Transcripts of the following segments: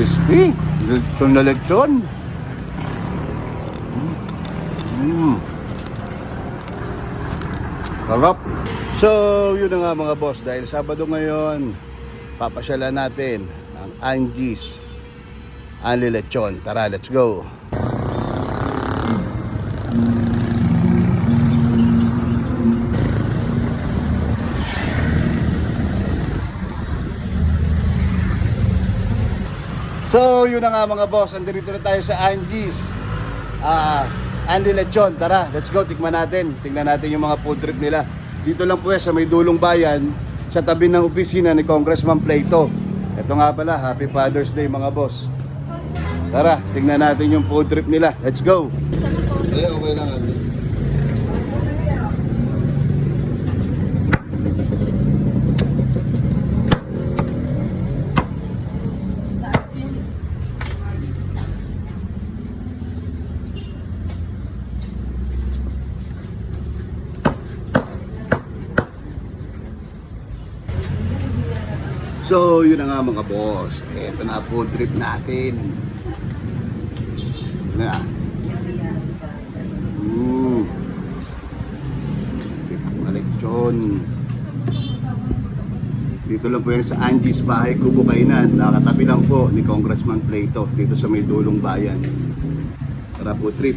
crispy. Lechon na lechon. Sarap. So, yun na nga mga boss. Dahil Sabado ngayon, papasyalan natin ang Angie's Only Lechon. Tara, let's go. So, yun na nga mga boss. Andito na tayo sa Angie's Only Lechon. Tara, let's go. Tikman natin. Tingnan natin yung mga food trip nila. Dito lang po sa may dulong bayan, sa tabi ng opisina ni Congressman Plato. Ito nga pala, Happy Father's Day mga boss. Tara, tingnan natin yung food trip nila. Let's go. Okay lang ate. So, yun na nga mga boss. Ito na food trip natin. Na. Lechon. Dito lang po yan sa Angie's Bahay Kubo Kainan. Nakatabi lang po ni Congressman Plato dito sa may dulong bayan. Tara food trip.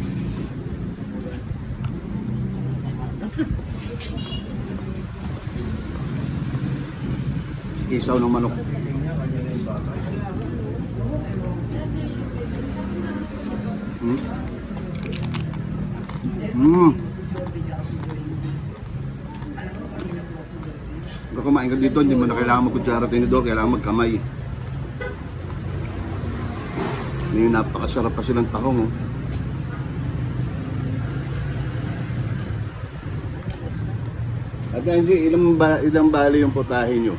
Isaw ng manok. Kung kumain ka dito, hindi mo na kailangan magkutsara tinidor, kailangan magkamay. Ngayon, napakasarap pa silang tahong. Oh. At Angie, ilang bali yung putahe nyo?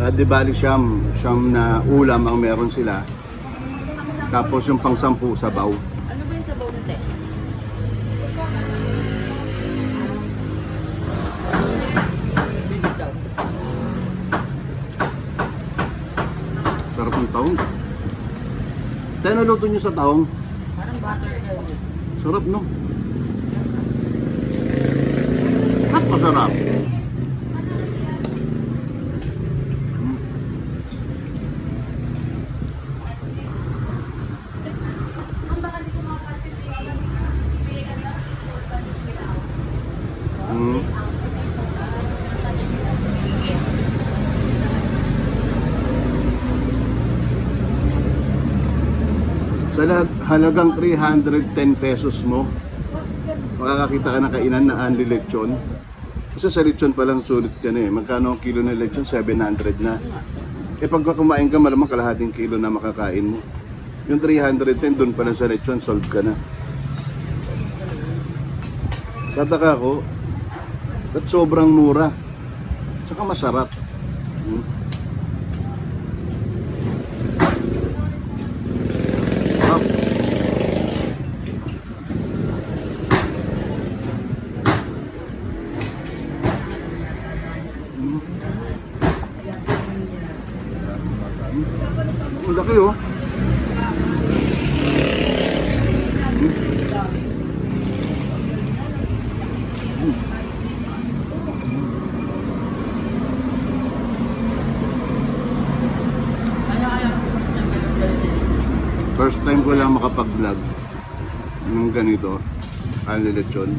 Di bali siyam na ulam ang meron sila. Tapos yung pang-sampu sabaw. Ano ba yung sabaw nito? Sarap ng tahong. Tayo naluto nyo sa tahong. Parang butter daw. Sarap no? Masarap. Sa halagang 310 pesos mo, makakakita ka ng kainan na only lechon. Kasi sa lechon pa lang sulit ka na eh. Magkano ang kilo ng lechon? 700 na. Eh pagka kumain ka, malamang kalahating kilo na makakain mo. Yung 310 doon pa lang sa lechon, solve ka na. Tataka ko, at sobrang mura. Tsaka masarap. Ang laki oh. First time ko lang makapag-vlog ng ganito, only lechon.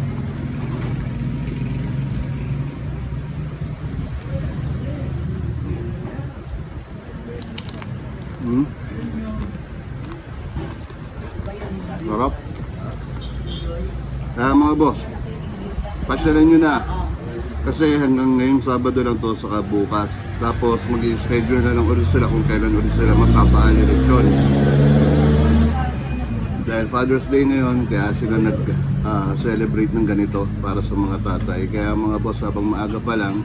Sarap. Kaya mga boss, pasyalan nyo na. Kasi hanggang ngayong Sabado lang to saka bukas. Tapos mag-i-schedule na lang ulit sila kung kailan ulit sila magpapaali lechon. Dahil Father's Day ngayon, kaya sila nag-celebrate ng ganito para sa mga tatay. Kaya mga boss, habang maaga pa lang,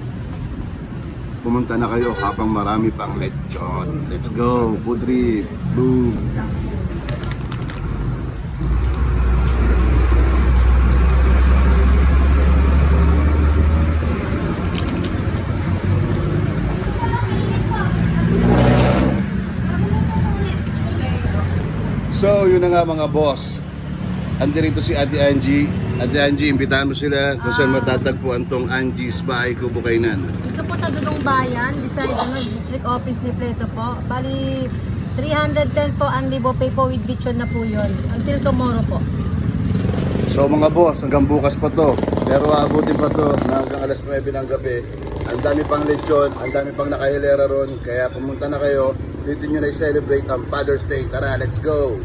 pumunta na kayo habang marami pang lechon. Let's go, food trip. Boom. na nga mga boss. Andirito si Ate Angie. Ate Angie, imbitahan mo sila kung saan matatagpuan tong Angie's Bahay Kubo Kainan. Dito po sa Dudong Bayan, beside District Office ni Pleto po. Bali, 310 po ang libo pay po with lechon na po yun. Until tomorrow po. So mga boss, hanggang bukas pa to. Pero aabutin pa to na hanggang alas 9 ng gabi. Ang dami pang lechon, ang dami pang nakahilera ron. Kaya pumunta na kayo, dito nyo na i-celebrate ang Father's Day. Tara, let's go!